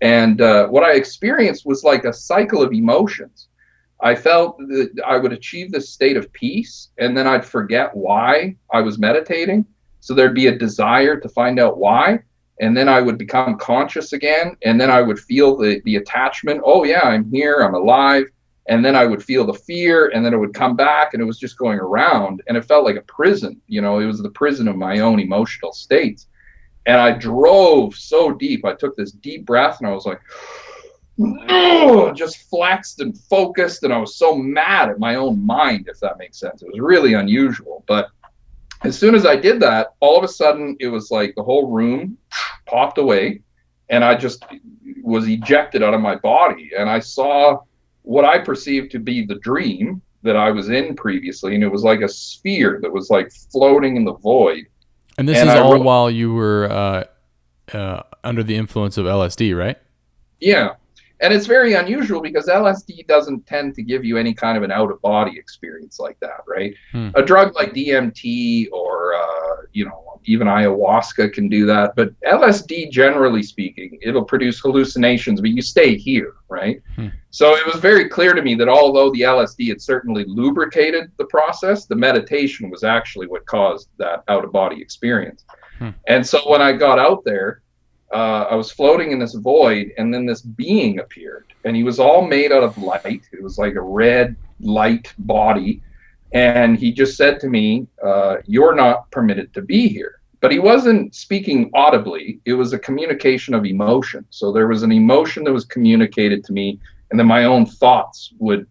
And what I experienced was like a cycle of emotions. I felt that I would achieve this state of peace, and then I'd forget why I was meditating. So there'd be a desire to find out why. And then I would become conscious again. And then I would feel the attachment. Oh, yeah, I'm here. I'm alive. And then I would feel the fear, and then it would come back, and it was just going around, and it felt like a prison. You know, it was the prison of my own emotional states. And I drove so deep. I took this deep breath, and I was like, oh, just flexed and focused, and I was so mad at my own mind, if that makes sense. It was really unusual. But as soon as I did that, all of a sudden, it was like the whole room popped away, and I just was ejected out of my body, and I saw what I perceived to be the dream that I was in previously, and it was like a sphere that was like floating in the void. And this And is I all wrote, while you were under the influence of LSD, right? yeah. And it's very unusual because LSD doesn't tend to give you any kind of an out of body experience like that, right? Hmm. A drug like DMT or, you know, even ayahuasca can do that. But LSD, generally speaking, it'll produce hallucinations, but you stay here, right? Hmm. So it was very clear to me that although the LSD had certainly lubricated the process, the meditation was actually what caused that out of body experience. Hmm. And so when I got out there, I was floating in this void, and then this being appeared, and he was all made out of light. It was like a red light body, and he just said to me, "You're not permitted to be here." But he wasn't speaking audibly. It was a communication of emotion. So there was an emotion that was communicated to me, and then my own thoughts would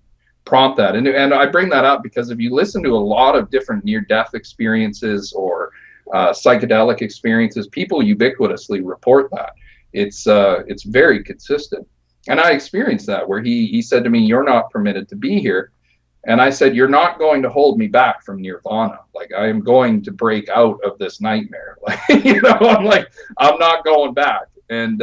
prompt that. And I bring that up because if you listen to a lot of different near-death experiences or psychedelic experiences, people ubiquitously report that. It's very consistent. And I experienced that where he said to me, "You're not permitted to be here." And I said, "You're not going to hold me back from nirvana. Like, I am going to break out of this nightmare." Like, you know, I'm like, I'm not going back. And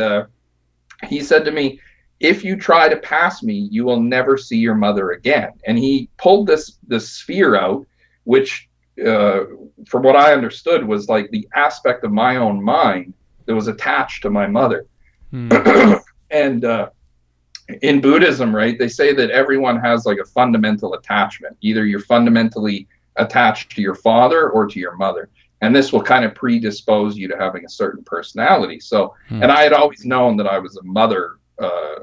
he said to me, "If you try to pass me, you will never see your mother again." And he pulled this sphere out, which from what I understood, was like the aspect of my own mind that was attached to my mother. Hmm. And in Buddhism, right, they say that everyone has like a fundamental attachment. Either you're fundamentally attached to your father or to your mother. And this will kind of predispose you to having a certain personality. So, and I had always known that I was a mother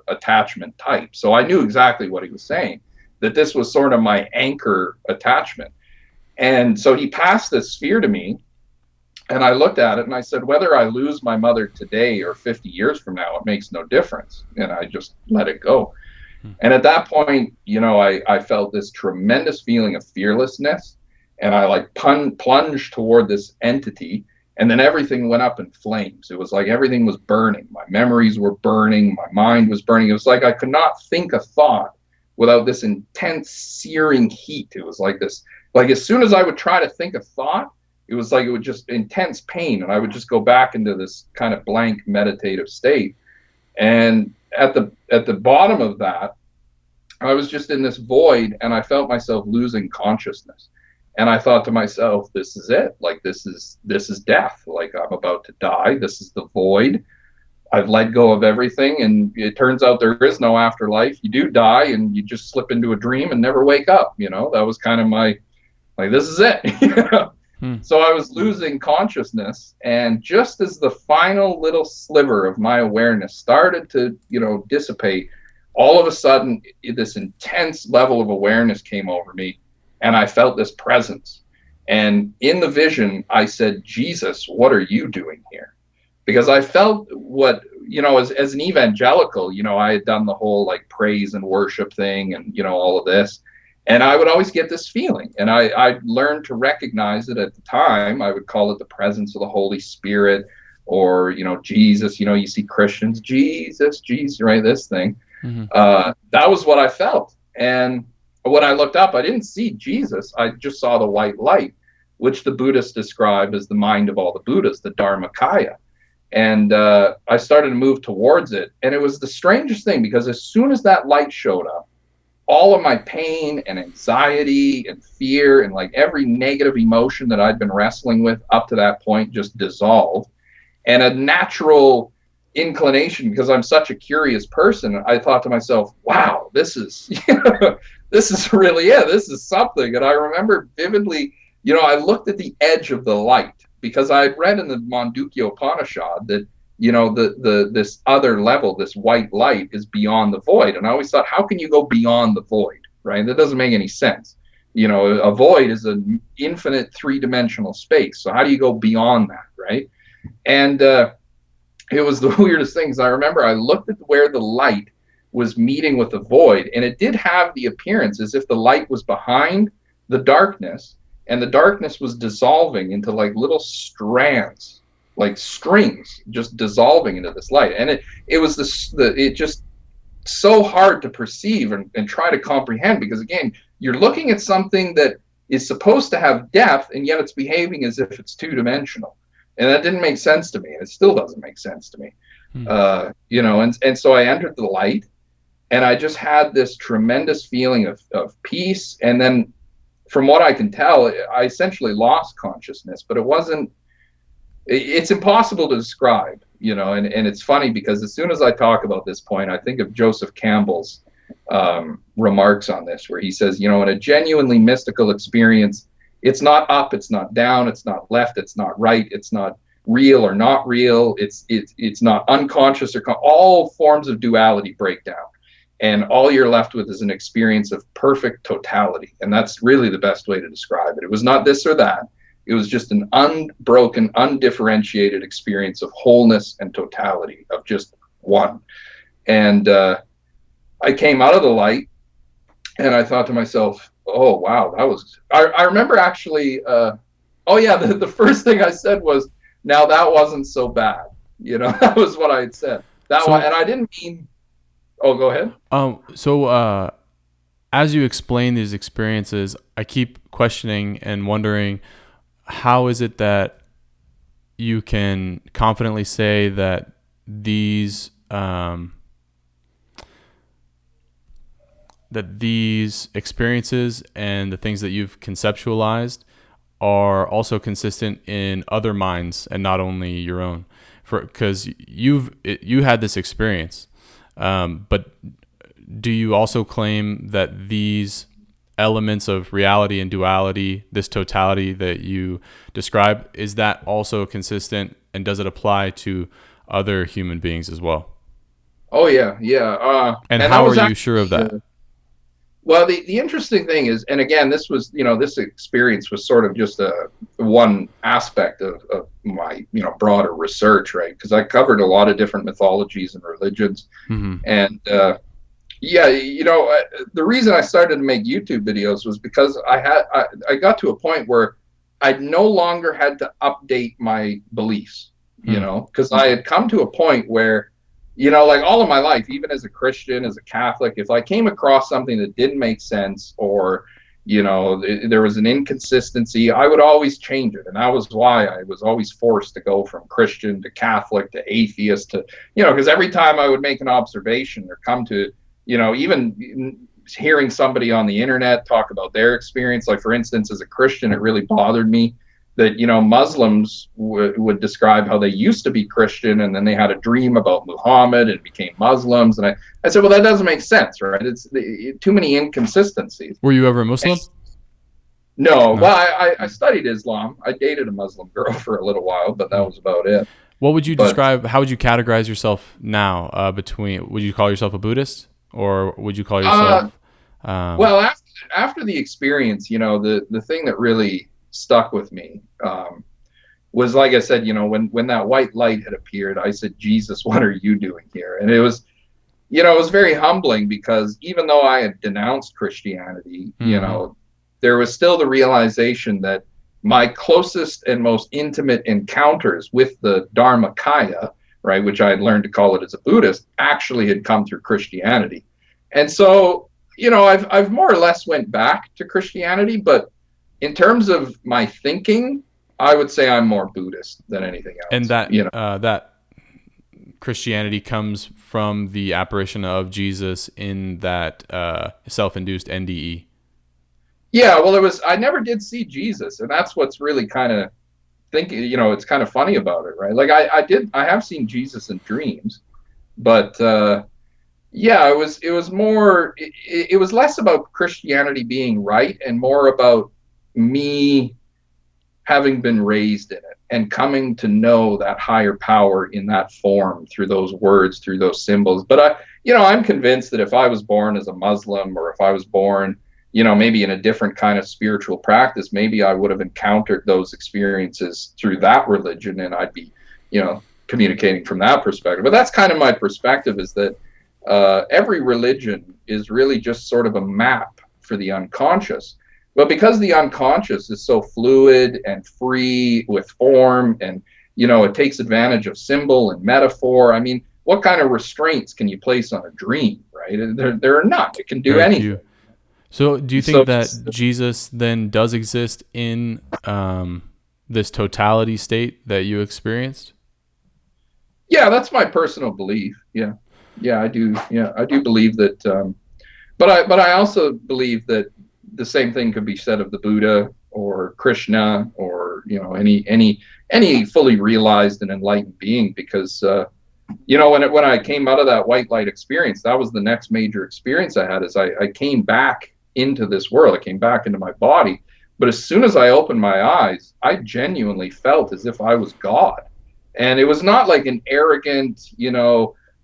attachment type. So I knew exactly what he was saying, that this was sort of my anchor attachment. And so he passed this sphere to me, and I looked at it and I said, whether I lose my mother today or 50 years from now, it makes no difference. And I just let it go. And at that point, you know, I felt this tremendous feeling of fearlessness, and I like plunged toward this entity, and then everything went up in flames. It was like everything was burning. My memories were burning. My mind was burning. It was like I could not think a thought without this intense searing heat. It was like this, like as soon as I would try to think a thought, it was like it would just intense pain, and I would just go back into this kind of blank meditative state. And at the bottom of that, I was just in this void, and I felt myself losing consciousness. And I thought to myself, this is it. Like, this is death. Like, I'm about to die. This is the void. I've let go of everything, and it turns out there is no afterlife. You do die, and you just slip into a dream and never wake up. That was kind of my, like, this is it. Hmm. So I was losing consciousness, and just as the final little sliver of my awareness started to, dissipate, all of a sudden this intense level of awareness came over me, and I felt this presence. And in the vision, I said, Jesus, what are you doing here? Because I felt what, as an evangelical, I had done the whole like praise and worship thing and, all of this. And I would always get this feeling. And I learned to recognize it at the time. I would call it the presence of the Holy Spirit, or, Jesus. You see Christians, Jesus, Jesus, right? This thing. Hmm. That was what I felt. And when I looked up, I didn't see Jesus. I just saw the white light, which the Buddhists describe as the mind of all the Buddhas, the Dharmakaya. And I started to move towards it. And it was the strangest thing, because as soon as that light showed up, all of my pain and anxiety and fear and like every negative emotion that I'd been wrestling with up to that point just dissolved. And a natural inclination, because I'm such a curious person, I thought to myself, wow, this is this is really it. This is something. And I remember vividly, I looked at the edge of the light, because I had read in the Mandukya Upanishad that, the this other level, this white light, is beyond the void. And I always thought, how can you go beyond the void, right? That doesn't make any sense. A void is an infinite three-dimensional space. So how do you go beyond that, right? And it was the weirdest things. I remember I looked at where the light was meeting with the void, and it did have the appearance as if the light was behind the darkness, and the darkness was dissolving into like little strands, like strings, just dissolving into this light. And it was it just so hard to perceive and try to comprehend, because again, you're looking at something that is supposed to have depth, and yet it's behaving as if it's two-dimensional. And that didn't make sense to me. It still doesn't make sense to me. Hmm. And so I entered the light, and I just had this tremendous feeling of peace. And then, from what I can tell, I essentially lost consciousness, but it's impossible to describe, and it's funny, because as soon as I talk about this point, I think of Joseph Campbell's remarks on this, where he says, in a genuinely mystical experience, it's not up, it's not down, it's not left, it's not right, it's not real or not real, it's not unconscious or all forms of duality break down. And all you're left with is an experience of perfect totality. And that's really the best way to describe it. It was not this or that. It was just an unbroken, undifferentiated experience of wholeness and totality, of just one. And I came out of the light, and I thought to myself, oh, wow, I remember actually, oh yeah, the first thing I said was, now that wasn't so bad. That was what I had said. And I didn't mean, oh, go ahead. As you explain these experiences, I keep questioning and wondering, how is it that you can confidently say that these experiences and the things that you've conceptualized are also consistent in other minds and not only your own? Because you had this experience, but do you also claim that these elements of reality and duality, this totality that you describe, is that also consistent, and does it apply to other human beings as well? Oh yeah, yeah. And And how that are was you sure of actually, that? well, the interesting thing is, and again, this was, this experience was sort of just one aspect of my, broader research, right? Because I covered a lot of different mythologies and religions. Mm-hmm. And yeah, the reason I started to make YouTube videos was because I got to a point where I no longer had to update my beliefs, because I had come to a point where, like all of my life, even as a Christian, as a Catholic, if I came across something that didn't make sense, or, there was an inconsistency, I would always change it. And that was why I was always forced to go from Christian to Catholic to atheist to, because every time I would make an observation or come to, even hearing somebody on the internet talk about their experience. Like, for instance, as a Christian, it really bothered me that, Muslims would describe how they used to be Christian and then they had a dream about Muhammad and became Muslims. And I said, well, that doesn't make sense, right? It's too many inconsistencies. Were you ever Muslim? No, No. well, I studied Islam. I dated a Muslim girl for a little while, but that was about it. What would you But describe? How would you categorize yourself now? Between, would you call yourself a Buddhist, or would you call yourself? well, after the experience, the thing that really stuck with me was, like I said, when that white light had appeared, I said, Jesus, what are you doing here? And it was very humbling, because even though I had denounced Christianity, there was still the realization that my closest and most intimate encounters with the Dharmakaya, right, which I had learned to call it as a Buddhist, actually had come through Christianity. And so, I've more or less went back to Christianity, but in terms of my thinking, I would say I'm more Buddhist than anything else. And that Christianity comes from the apparition of Jesus in that self-induced NDE. Yeah, well, I never did see Jesus, and that's what's really kind of thinking, it's kind of funny about it, right? Like, I have seen Jesus in dreams, but yeah, it was less about Christianity being right and more about me having been raised in it and coming to know that higher power in that form, through those words, through those symbols. But I'm convinced that if I was born as a Muslim, or if I was born, maybe in a different kind of spiritual practice, maybe I would have encountered those experiences through that religion, and I'd be, communicating from that perspective. But that's kind of my perspective, is that every religion is really just sort of a map for the unconscious. But because the unconscious is so fluid and free with form, and, it takes advantage of symbol and metaphor, I mean, what kind of restraints can you place on a dream, right? There are none. It can do Very anything. few. So do you think that Jesus then does exist in this totality state that you experienced? Yeah, that's my personal belief. Yeah. Yeah, I do. Yeah, I do believe that. But I also believe that the same thing could be said of the Buddha or Krishna, or, any fully realized and enlightened being, because when I came out of that white light experience, that was the next major experience I had. Is I came back into this world. I came back into my body. But as soon as I opened my eyes, I genuinely felt as if I was God. And it was not like an arrogant,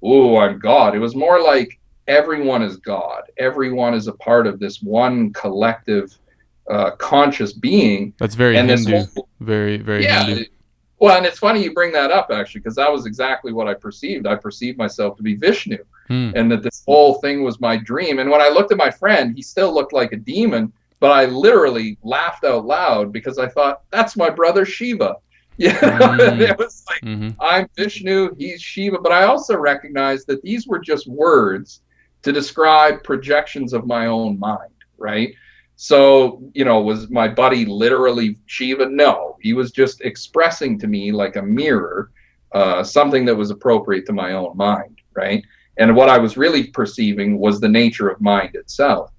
oh, I'm God. It was more like everyone is God. Everyone is a part of this one collective conscious being. That's very And Hindu. Very, very yeah. Hindu. Well, and it's funny you bring that up, actually, because that was exactly what I perceived. I perceived myself to be Vishnu, and that this whole thing was my dream. And when I looked at my friend, he still looked like a demon, but I literally laughed out loud, because I thought, that's my brother Shiva. It was like, I'm Vishnu, he's Shiva. But I also recognized that these were just words to describe projections of my own mind, right? So, was my buddy literally Shiva? No, he was just expressing to me, like a mirror, something that was appropriate to my own mind, right? And what I was really perceiving was the nature of mind itself.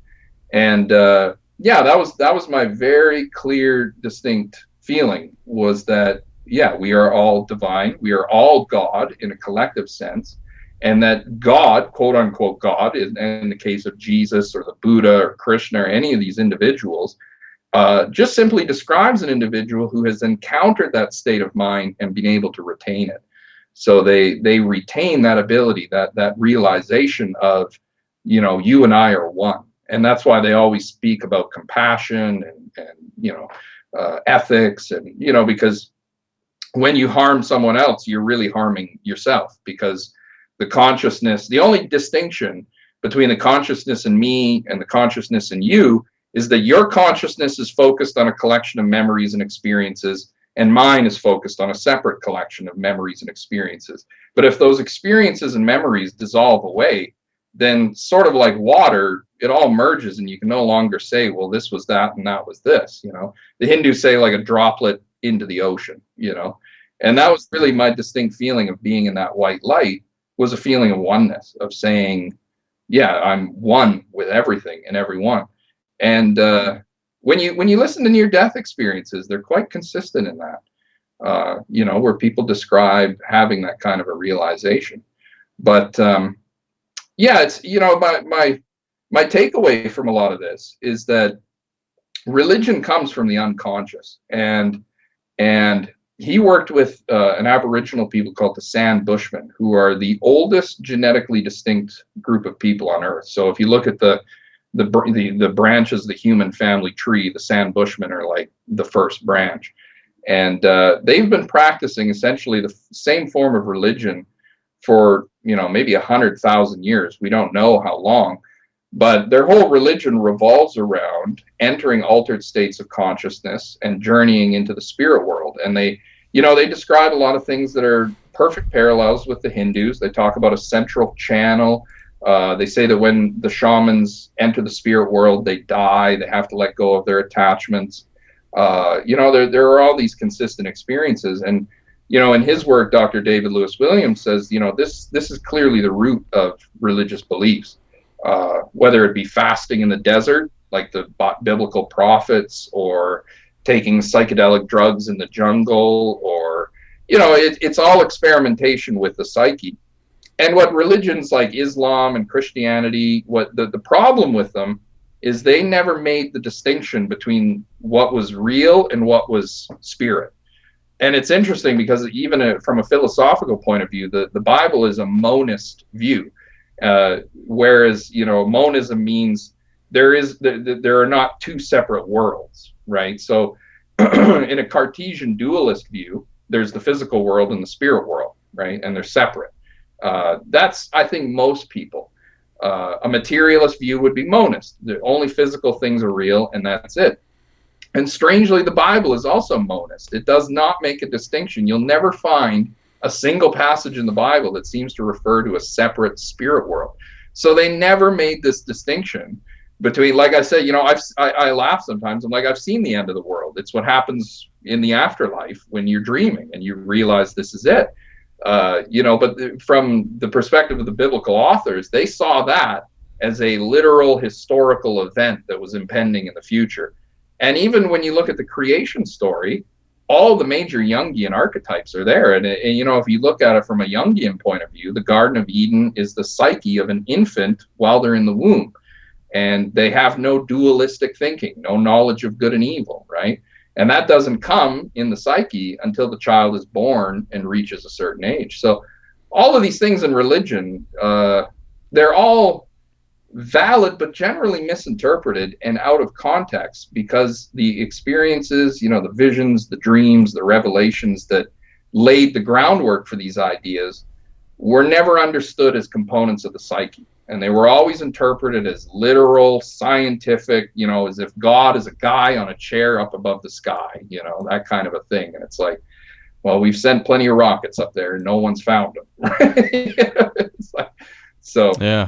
And yeah, that was my very clear, distinct feeling, was that, yeah, we are all divine, we are all God in a collective sense. And that God, quote unquote God, in the case of Jesus or the Buddha or Krishna or any of these individuals, just simply describes an individual who has encountered that state of mind and been able to retain it. So they retain that ability, that realization of, you and I are one. And that's why they always speak about compassion and ethics, and, because when you harm someone else, you're really harming yourself, because the only distinction between the consciousness in me and the consciousness in you is that your consciousness is focused on a collection of memories and experiences, and mine is focused on a separate collection of memories and experiences. But if those experiences and memories dissolve away, then, sort of like water, it all merges, and you can no longer say, well, this was that and that was this. The Hindus say, like a droplet into the ocean. And that was really my distinct feeling of being in that white light, was a feeling of oneness, of saying, yeah, I'm one with everything and everyone. And when you listen to near death experiences, they're quite consistent in that. Where people describe having that kind of a realization. But yeah, it's my takeaway from a lot of this is that religion comes from the unconscious, and he worked with an Aboriginal people called the San Bushmen, who are the oldest genetically distinct group of people on Earth. So if you look at the branches of the human family tree, the San Bushmen are like the first branch, and they've been practicing essentially the same form of religion for maybe 100,000 years. We don't know how long, but their whole religion revolves around entering altered states of consciousness and journeying into the spirit world. And they describe a lot of things that are perfect parallels with the Hindus. They talk about a central channel. They say that when the shamans enter the spirit world, they die. They have to let go of their attachments. There are all these consistent experiences. And in his work, Dr. David Lewis Williams says, this is clearly the root of religious beliefs. Whether it be fasting in the desert, like the biblical prophets, or taking psychedelic drugs in the jungle, or it's all experimentation with the psyche. And what religions like Islam and Christianity, what the problem with them is they never made the distinction between what was real and what was spirit. And it's interesting because even from a philosophical point of view, the Bible is a monist view. Whereas monism means there are not two separate worlds, right? So in a Cartesian dualist view, there's the physical world and the spirit world, right? And they're separate. That's, I think, most people. A materialist view would be monist. The only physical things are real, and that's it. And strangely, the Bible is also monist. It does not make a distinction. You'll never find a single passage in the Bible that seems to refer to a separate spirit world. So they never made this distinction between, like I said, I laugh sometimes. I'm like, I've seen the end of the world. It's what happens in the afterlife when you're dreaming and you realize this is it. But from the perspective of the biblical authors, they saw that as a literal historical event that was impending in the future. And even when you look at the creation story, all the major Jungian archetypes are there. And if you look at it from a Jungian point of view, the Garden of Eden is the psyche of an infant while they're in the womb. And they have no dualistic thinking, no knowledge of good and evil, right? And that doesn't come in the psyche until the child is born and reaches a certain age. So all of these things in religion, they're all valid, but generally misinterpreted and out of context, because the experiences, the visions, the dreams, the revelations that laid the groundwork for these ideas were never understood as components of the psyche. And they were always interpreted as literal, scientific, as if God is a guy on a chair up above the sky, that kind of a thing. And it's like, well, we've sent plenty of rockets up there and no one's found them. It's like, so Yeah.